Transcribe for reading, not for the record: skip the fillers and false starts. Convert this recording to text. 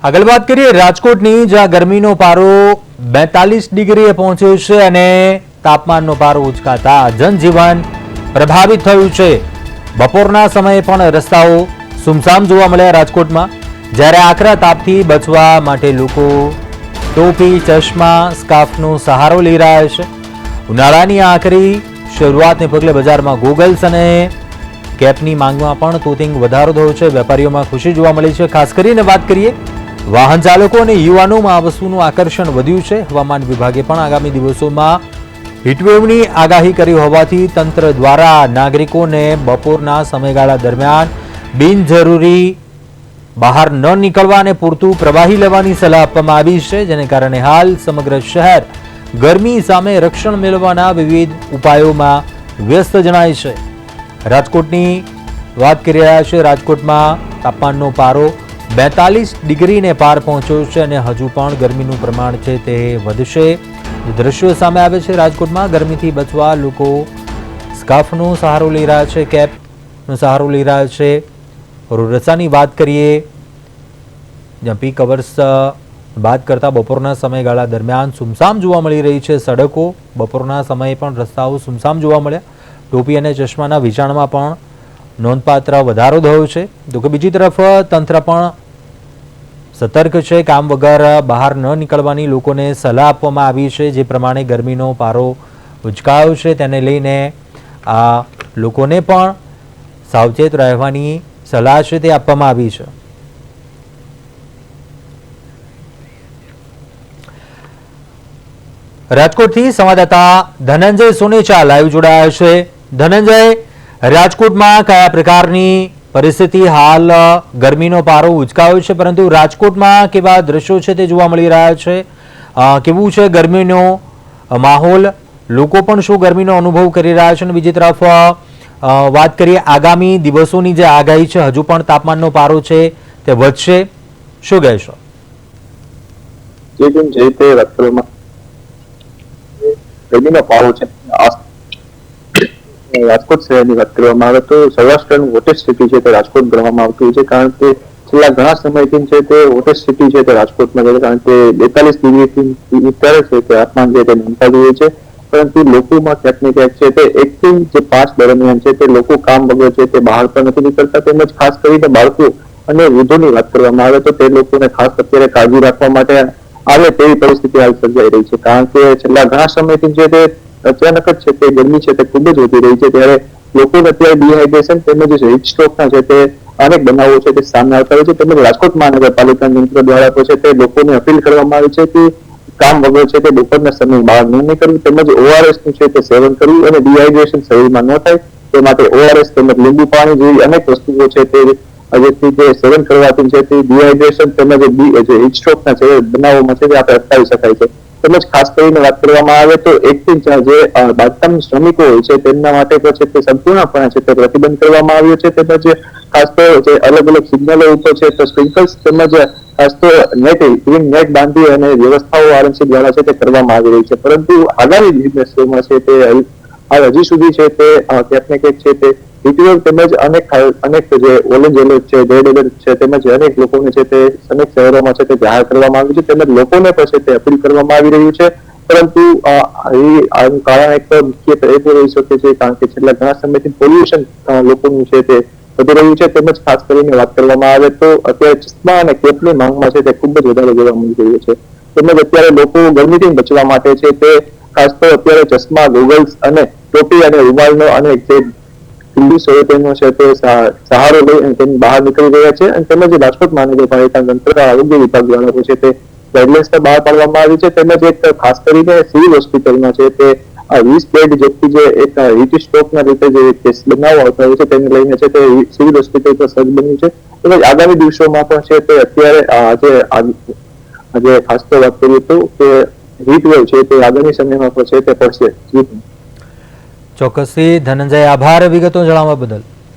આગળ વાત કરીએ રાજકોટની, જ્યાં ગરમીનો પારો 42 ડિગ્રીએ પહોંચ્યો છે અને તાપમાનનો પારો ઉચકાતા જનજીવન પ્રભાવિત થયું છે। બપોરના સમયે પણ રસ્તાઓ સુમસામ જોવા મળ્યા રાજકોટમાં, જ્યારે આકરા તાપથી બચવા માટે લોકો ટોપી, ચશ્મા, સ્કાર્ફનો સહારો લઈ રહ્યા છે। ઉનાળાની આખરી શરૂઆતને પગલે બજારમાં ગોગલ્સ અને કેપની માંગમાં પણ તોતિંગ વધારો થયો છે। વેપારીઓમાં ખુશી જોવા મળી છે। ખાસ કરીને વાત કરીએ વાહન ચાલકો અને યુવાનોમાં આ વસ્તુનું આકર્ષણ વધ્યું છે। હવામાન વિભાગે પણ આગામી દિવસોમાં હીટવેવની આગાહી કરી હોવાથી તંત્ર દ્વારા નાગરિકોને બપોરના સમયગાળા દરમિયાન બિનજરૂરી બહાર ન નીકળવા અને પૂરતું પ્રવાહી લેવાની સલાહ આપવામાં આવી છે, જેને કારણે હાલ સમગ્ર શહેર ગરમી સામે રક્ષણ મેળવવાના વિવિધ ઉપાયોમાં વ્યસ્ત જણાય છે। રાજકોટની વાત કરી રહ્યા છે। રાજકોટમાં તાપમાનનો પારો 42 ડિગ્રીને પાર પહોંચ્યો છે અને હજુ પણ ગરમીનું પ્રમાણ છે તે વધશે। દ્રશ્યો સામે આવે છે। રાજકોટમાં ગરમીથી બચવા લોકો સ્કાર્ફનો સહારો લઈ રહ્યા છે, કેપનો સહારો લઈ રહ્યા છે। રસ્તાની વાત કરીએ, જ્યાં પીક અવર્સ બાદ કરતાં બપોરના સમયગાળા દરમિયાન સુમસામ જોવા મળી રહી છે સડકો। બપોરના સમયે પણ રસ્તાઓ સુમસામ જોવા મળ્યા। ટોપી અને ચશ્માના વેચાણમાં પણ નોંધપાત્ર વધારો થયો છે। તો કે બીજી તરફ તંત્ર પણ સતર્ક છે। કામ વગર બહાર ન નીકળવાની લોકોને સલાહ આપવામાં આવી છે। જે પ્રમાણે ગરમીનો પારો ઉચકાયો છે તેને લઈને આ લોકોને પણ સાવચેત રહેવાની સલાહ છે તે આપવામાં આવી છે। રાજકોટથી સંવાદદાતા ધનંજય સોનેચા લાઈવ જોડાયા છે। ધનંજય, રાજકોટમાં કયા પ્રકારની પરિસ્થિતિ? હાલ ગરમીનો પારો ઉચકાયો છે, પરંતુ રાજકોટમાં કેવા દ્રશ્યો છે તે જોવા મળી રહ્યા છે? કેવું છે ગરમીનો માહોલ? લોકો પણ શું ગરમીનો અનુભવ કરી રહ્યા છે? અને બીજી તરફ વાત કરીએ આગામી દિવસોની જે આગાહી છે, હજુ પણ તાપમાનનો પારો છે તે વધશે, શું કહેશો? ગરમીનો પારો છે રાજકોટ શહેરની વાત કરવામાં આવે તો સૌરાષ્ટ્રનું હોટેસ્ટ સિટી છે તે રાજકોટ ગણવામાં આવતું છે, કારણ કે છેલ્લા ઘણા સમયથી છે તે હોટેસ્ટ સિટી છે તે રાજકોટમાં છે, કારણ કે 42 ડિગ્રીથી અત્યારે છે તે તાપમાન છે તે નોંધાતું હોય છે। પરંતુ લોકોમાં ક્યાંક ને ક્યાંક છે તે 1 થી 5 દરમિયાન છે તે લોકો કામ વગર છે તે બહાર પણ નથી નીકળતા। તેમજ ખાસ કરીને બાળકો અને વૃદ્ધોની વાત કરવામાં આવે તો તે લોકોને ખાસ અત્યારે કાળજી રાખવા માટે આવે તેવી પરિસ્થિતિ હાલ સર્જાઈ રહી છે, કારણ કે છેલ્લા ઘણા સમયથી છે તે અચાનક જ છે તે ગરમી છે તે ખૂબ જ વધી રહી છે, ત્યારે લોકોને અત્યારે ડિહાઇડ્રેશન તેમજ હીટ સ્ટ્રોકના છે તે અનેક બનાવો છે તે સામે આવતા હોય છે। તેમજ રાજકોટ મહાનગરપાલિકા તંત્ર દ્વારા તો છે તે લોકોને અપીલ કરવામાં આવી છે કે કામ વગર છે તે બપોરના સમયે બહાર ન નીકળવું, તેમજ ORS નું છે તે સેવન કરવું અને ડિહાઇડ્રેશન શરીરમાં ન થાય તે માટે ORS તેમજ લીંબુ પાણી જેવી અનેક વસ્તુઓ છે તે જે સેવન કરવાથી છે તે ડિહાઇડ્રેશન તેમજ જે હીટ સ્ટ્રોકના છે બનાવોમાં છે તે આપણે અટકાવી શકાય છે। તેમજ ખાસ કરીને વાત કરવામાં આવે તો 1 થી 4 જે બાંધકામ શ્રમિકો હોય છે તેમના માટે તો છે તે સંપૂર્ણપણે છે તે પ્રતિબંધ કરવામાં આવ્યો છે। તેમજ ખાસ તો જે અલગ અલગ સિગ્નલો ઉપર છે તો સ્પ્રિંકલ્સ તેમજ ખાસ તો ગ્રીન નેટ બાંધી અને વ્યવસ્થાઓ RMC દ્વારા છે તે કરવામાં આવી રહી છે, પરંતુ આગામી દિવસોમાં છે તે હજી સુધી છે તે ક્યાંક ને ક્યાંક છે તે હીટવેવ તેમજ અનેક જે ઓરેન્જ એલર્ટ છે, રેડ એલર્ટ છે, તેમજ અનેક લોકોને છે તે અનેક શહેરોમાં છે તે જાહેર કરવામાં આવ્યું છે, તેમજ લોકોને પણ છે તે અપીલ કરવામાં આવી રહ્યું છે। પરંતુ આનું કારણ એક મુખ્યત્વે એ રહી શકે છે, કારણ કે છેલ્લા ઘણા સમયથી પોલ્યુશન લોકોનું છે તે વધી રહ્યું છે। તેમજ ખાસ કરીને વાત કરવામાં આવે તો અત્યારે ચશ્મા અને કેપની માંગમાં છે તે ખૂબ જ વધારે જોવા મળી રહ્યું છે। તેમજ અત્યારે લોકો ગરમીથી બચવા માટે છે તે ખાસ તો અત્યારે ચશ્મા, ગોગલ્સ અને ટોપી અને રૂમાલનો અને જે ઠંડી સ્વરૂપેનો છે તે સહારો લઈ અને તેની બહાર નીકળી રહ્યા છે। અને તેમજ રાજકોટ મહાનગરપાલિકા તંત્ર આરોગ્ય વિભાગ દ્વારા છે તે ગાઈડલાઇન્સ બહાર પાડવામાં આવી છે। તેમજ એક ખાસ કરીને સિવિલ હોસ્પિટલમાં છે તે 20 બેડ જેટલી જે એક હીટ સ્ટ્રોકના રીતે જે કેસ બનાવવા આવતા હોય છે તેને લઈને છે તે સિવિલ હોસ્પિટલ પર સજ્જ બન્યું છે। તેમજ આગામી દિવસોમાં પણ છે તે અત્યારે આજે ખાસ તો વાત કરીએ તો કે હીટવેવ છે તે આગામી સમયમાં પણ છે તે પડશે। ચોક્કસથી ધનંજય, આભાર વિગતો જણાવવા બદલ।